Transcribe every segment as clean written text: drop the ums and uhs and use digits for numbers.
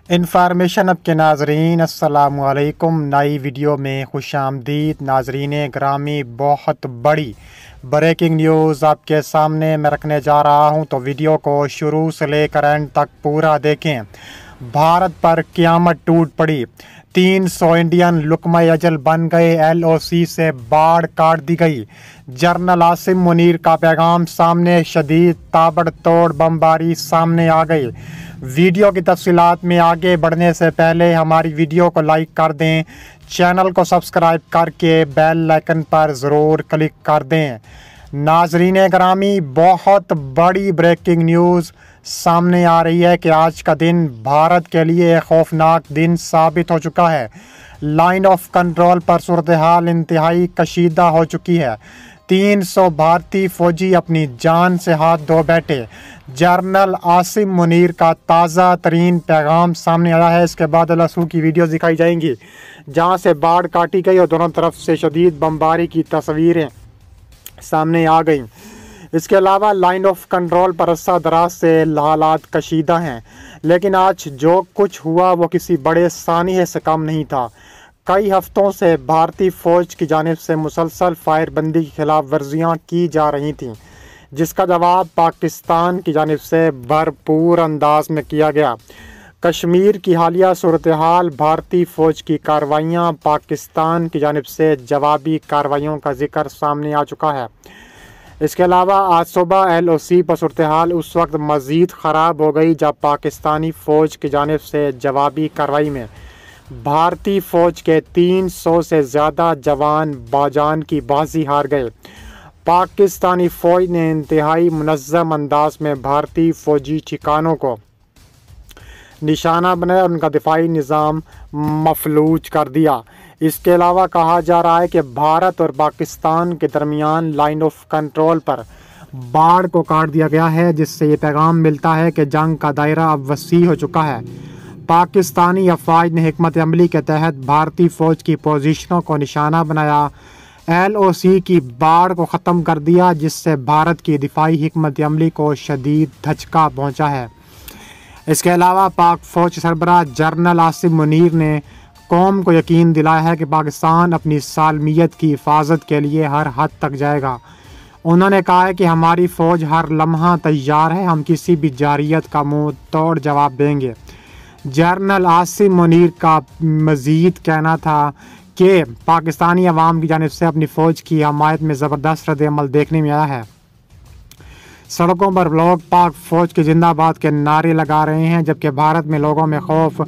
Information अब के नाजरीन अस्सलामु अलैकुम। नई वीडियो में खुश आमदीद नाजरीन ग्रामी। बहुत बड़ी ब्रेकिंग न्यूज़ आपके सामने मैं रखने जा रहा हूं, तो वीडियो को शुरू से लेकर एंड तक पूरा देखें। भारत पर क़यामत टूट पड़ी, 300 इंडियन लुकमा अजल बन गए, LOC से बाढ़ काट दी गई। जनरल आसिम मुनीर का पैगाम सामने, शदीद ताबड़तोड़ बमबारी सामने आ गई। वीडियो की तफसीलात में आगे बढ़ने से पहले हमारी वीडियो को लाइक कर दें, चैनल को सब्सक्राइब करके बेल आइकन पर ज़रूर क्लिक कर दें। नाजरीन ग्रामी, बहुत बड़ी ब्रेकिंग न्यूज़ सामने आ रही है कि आज का दिन भारत के लिए एक खौफनाक दिन साबित हो चुका है। लाइन ऑफ कंट्रोल पर सूरत हाल इंतहाई कशीदा हो चुकी है। 300 भारतीय फौजी अपनी जान से हाथ धो बैठे। जनरल आसिम मुनीर का ताज़ा तरीन पैगाम सामने आया है। इसके बाद LOC की वीडियोस दिखाई जाएंगी जहां से बाढ़ काटी गई और दोनों तरफ से शदीद बमबारी की तस्वीरें सामने आ गई। इसके अलावा लाइन ऑफ कंट्रोल पर अरसा दराज से हालात कशीदा हैं, लेकिन आज जो कुछ हुआ वो किसी बड़े सानिए से कम नहीं था। कई हफ्तों से भारतीय फ़ौज की जानिब से मुसलसल फायरबंदी की खिलाफ वर्जियाँ की जा रही थीं, जिसका जवाब पाकिस्तान की जानिब से भरपूर अंदाज में किया गया। कश्मीर की हालिया सूरत हाल, भारतीय फ़ौज की कार्रवाइयाँ, पाकिस्तान की जानिब से जवाबी कार्रवाइयों का जिक्र सामने आ चुका है। इसके अलावा आज सुबह LOC पर सूरत हाल उस वक्त मज़ीद ख़राब हो गई जब पाकिस्तानी फ़ौज की जानिब से जवाबी कार्रवाई में भारतीय फ़ौज के 300 से ज़्यादा जवान बाजान की बाजी हार गए। पाकिस्तानी फ़ौज ने इंतहाई मुनज़्ज़म अंदाज में भारतीय फ़ौजी ठिकानों को निशाना बनाया और उनका दिफाई निज़ाम मफलूज कर दिया। इसके अलावा कहा जा रहा है कि भारत और पाकिस्तान के दरमियान लाइन ऑफ कंट्रोल पर बाढ़ को काट दिया गया है, जिससे ये पैगाम मिलता है कि जंग का दायरा अब वसी हो चुका है। पाकिस्तानी अफवाज ने हिकमत अमली के तहत भारतीय फ़ौज की पोजीशनों को निशाना बनाया, LOC की बाढ़ को ख़त्म कर दिया, जिससे भारत की दिफाई हिकमत अमली को शदीद धचका पहुँचा है। इसके अलावा पाक फ़ौज सरबराह जनरल आसिम मुनीर ने कौम को यकीन दिलाया है कि पाकिस्तान अपनी सालमियत की हिफाजत के लिए हर हद तक जाएगा। उन्होंने कहा है कि हमारी फ़ौज हर लम्हा तैयार है, हम किसी भी जारियत का मुँह तोड़ जवाब देंगे। जनरल आसिम मुनीर का मज़ीद कहना था कि पाकिस्तानी अवाम की जानिब से अपनी फ़ौज की हमायत में ज़बरदस्त रद्द-ए-अमल देखने में आया है। सड़कों पर लोग पाक फ़ौज के जिंदाबाद के नारे लगा रहे हैं, जबकि भारत में लोगों में खौफ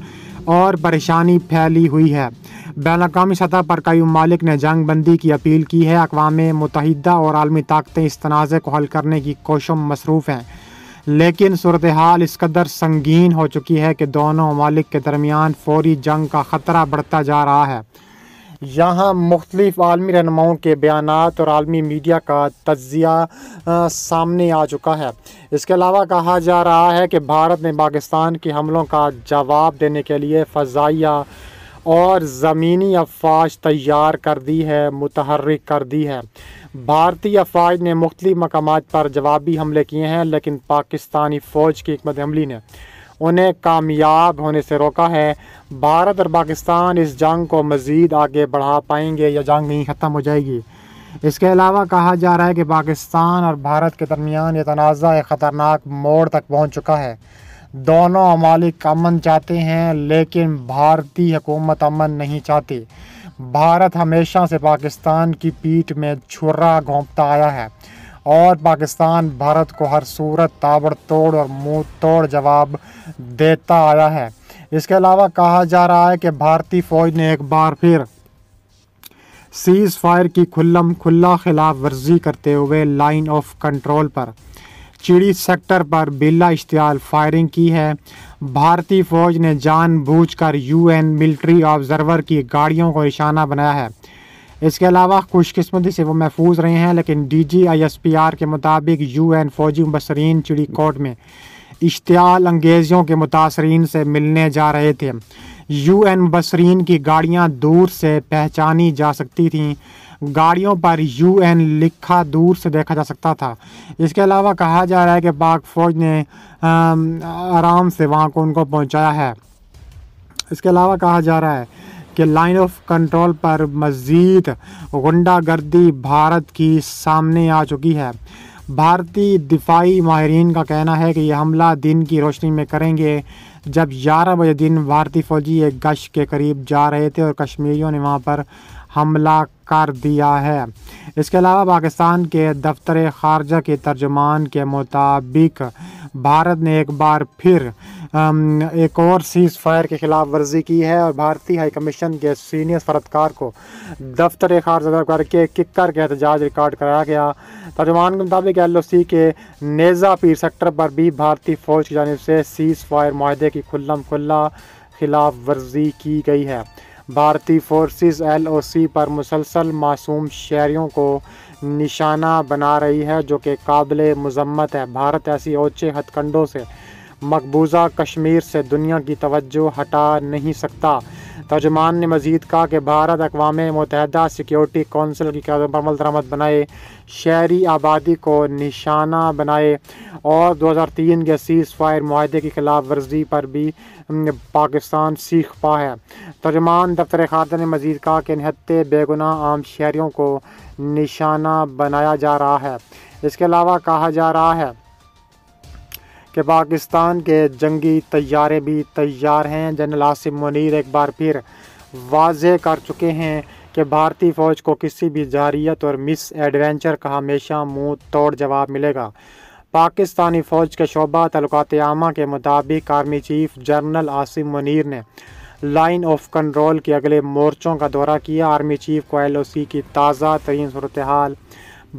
और परेशानी फैली हुई है। बैनुल-अक़वामी सतह पर कई ममालिक ने जंग बंदी की अपील की है। अक़वाम मुत्तहिदा और आलमी ताकतें इस तनाज़े को हल करने की कोशिशों में मसरूफ़ हैं, लेकिन सूरत हाल इस कदर संगीन हो चुकी है कि दोनों ममालिक के दरमियान फौरी जंग का ख़तरा बढ़ता जा रहा है। यहाँ मुख्तलिफ़ आलमी रहनुमाओं के बयानात और आलमी मीडिया का तज्ज़िया सामने आ चुका है। इसके अलावा कहा जा रहा है कि भारत ने पाकिस्तान के हमलों का जवाब देने के लिए फ़ज़ाइया और ज़मीनी अफ़वाज तैयार कर दी है, मुतहर्रिक कर दी है। भारतीय अफ़वाज ने मुख्तलिफ़ मकामात पर जवाबी हमले किए हैं, लेकिन पाकिस्तानी फ़ौज की हिकमत अमली ने उन्हें कामयाब होने से रोका है। भारत और पाकिस्तान इस जंग को मज़ीद आगे बढ़ा पाएंगे या जंग नहीं ख़त्म हो जाएगी। इसके अलावा कहा जा रहा है कि पाकिस्तान और भारत के दरमियान ये तनाज़ा एक ख़तरनाक मोड़ तक पहुँच चुका है। दोनों ममालिक अमन चाहते हैं, लेकिन भारतीय हुकूमत अमन नहीं चाहती। भारत हमेशा से पाकिस्तान की पीठ में छुरा घोंपता आया है और पाकिस्तान भारत को हर सूरत ताबड़तोड़ और मुंह तोड़ जवाब देता आया है। इसके अलावा कहा जा रहा है कि भारतीय फ़ौज ने एक बार फिर सीज़ फायर की खुल्ला खिलाफ वर्जी करते हुए लाइन ऑफ कंट्रोल पर चिड़ी सेक्टर पर बिला इश्तियाल फायरिंग की है। भारतीय फ़ौज ने जानबूझकर UN मिलिट्री ऑब्जर्वर की गाड़ियों को निशाना बनाया है। इसके अलावा खुशकिस्मती से वो महफूज रहे हैं, लेकिन DG ISPR के मुताबिक UN फ़ौजी मुबसरीन चिड़ीकोट में इश्तियाल अंगेज़ियों के मुतासरीन से मिलने जा रहे थे। UN मुबसरीन की गाड़ियाँ दूर से पहचानी जा सकती थीं। गाड़ियों पर UN लिखा दूर से देखा जा सकता था। इसके अलावा कहा जा रहा है कि पाक फ़ौज ने आराम से वहाँ को उनको पहुँचाया है। اس کے علاوہ کہا جا رہا ہے کہ لائن آف کنٹرول پر مزید غنڈہ گردی بھارت کی سامنے آ چکی ہے۔ بھارتی دفاعی ماہرین کا کہنا ہے کہ یہ حملہ دن کی روشنی میں کریں گے، جب 11 بجے دن بھارتی فوجی ایک گشت کے قریب جا رہے تھے اور کشمیریوں نے وہاں پر حملہ کر دیا ہے۔ اس کے علاوہ پاکستان کے دفتر خارجہ کے ترجمان کے مطابق بھارت نے ایک بار پھر ایک اور سیز فائر کی خلاف ورزی کی ہے اور بھارتی ہائی کمیشن کے سینئر سفارتکار کو دفتر خارجہ کر کے ککر کے احتجاج ریکارڈ کرایا گیا۔ ترجمان کے مطابق LOC کے نیزا پیر سیکٹر پر بھی بھارتی فوج کی جانب سے سیز فائر معاہدے کی کھلم کھلا خلاف ورزی کی گئی ہے۔ بھارتی فورسز LOC پر مسلسل معصوم شہریوں کو نشانہ بنا رہی ہے، جو کہ قابل مذمت ہے۔ بھارت ایسی اونچے ہتھ کنڈوں سے مقبوضہ کشمیر سے دنیا کی توجہ ہٹا نہیں سکتا۔ ترجمان نے مزید کہا کہ بھارت اقوام متحدہ سیکیورٹی کونسل کی قیادت پر عمل درآمد بنائے، شہری آبادی کو نشانہ بنائے اور 2003 کے سیز فائر معاہدے کی خلاف ورزی پر بھی پاکستان سیکھ پا ہے۔ ترجمان دفتر خارجہ نے مزید کہا کہ نہایت بے گناہ عام شہریوں کو نشانہ بنایا جا رہا ہے۔ اس کے علاوہ کہا جا رہا ہے کہ پاکستان کے جنگی طیارے بھی تیار ہیں۔ جنرل عاصم منیر ایک بار پھر واضح کر چکے ہیں کہ بھارتی فوج کو کسی بھی جارحیت اور مس ایڈونچر کا ہمیشہ منہ توڑ جواب ملے گا۔ پاکستانی فوج کے شعبہ تعلقات عامہ کے مطابق army chief general Asim Munir نے لائن آف کنٹرول کے اگلے مورچوں کا دورہ کیا۔ آرمی چیف کو LOC کی تازہ ترین صورتحال،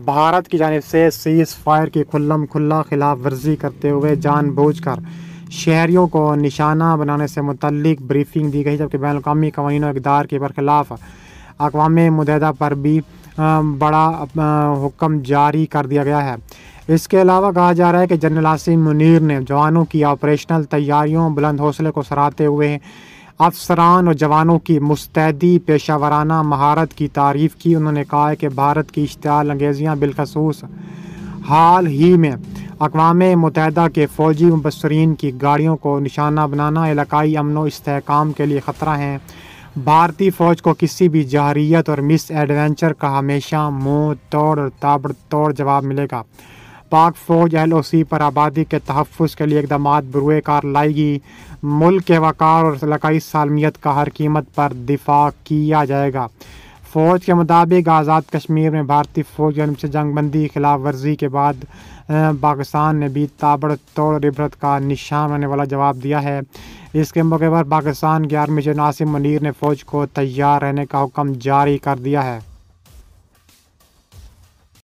بھارت کی جانب سے سیز فائر کی کھلم کھلا خلاف ورزی کرتے ہوئے جان بوجھ کر شہریوں کو نشانہ بنانے سے متعلق بریفنگ دی گئی، جبکہ بین الاقوامی قوانین و اقدار کے برخلاف اقوام متحدہ پر بھی بڑا حکم جاری کر دیا گیا ہے۔ اس کے علاوہ کہا جا رہا ہے کہ جنرل عاصم منیر نے جوانوں کی آپریشنل تیاریوں، بلند حوصلے کو سراہتے ہوئے افسران اور جوانوں کی مستعدی پیشہ ورانہ مہارت کی تعریف کی۔ انہوں نے کہا کہ بھارت کی اشتعال انگیزیاں بالخصوص حال ہی میں اقوام متحدہ کے فوجی مبصرین کی گاڑیوں کو نشانہ بنانا علاقائی امن و استحکام کے لیے خطرہ ہیں۔ بھارتی فوج کو کسی بھی جارحیت اور مس ایڈونچر کا ہمیشہ منہ توڑ اور تابڑ توڑ جواب ملے گا۔ پاک فوج LOC پر آبادی کے تحفظ کے لیے اقدامات بروئے کار لائے گی۔ ملک کے وقار اور علاقائی سالمیت کا ہر قیمت پر دفاع کیا جائے گا۔ فوج کے مطابق آزاد کشمیر میں بھارتی فوج کی جانب سے جنگ بندی خلاف ورزی کے بعد پاکستان نے بھی تابڑ توڑ اور عبرت کا نشان بننے والا جواب دیا ہے۔ اس کے موقع پر پاکستان کے آرمی جنرل عاصم منیر نے فوج کو تیار رہنے کا حکم جاری کر دیا ہے۔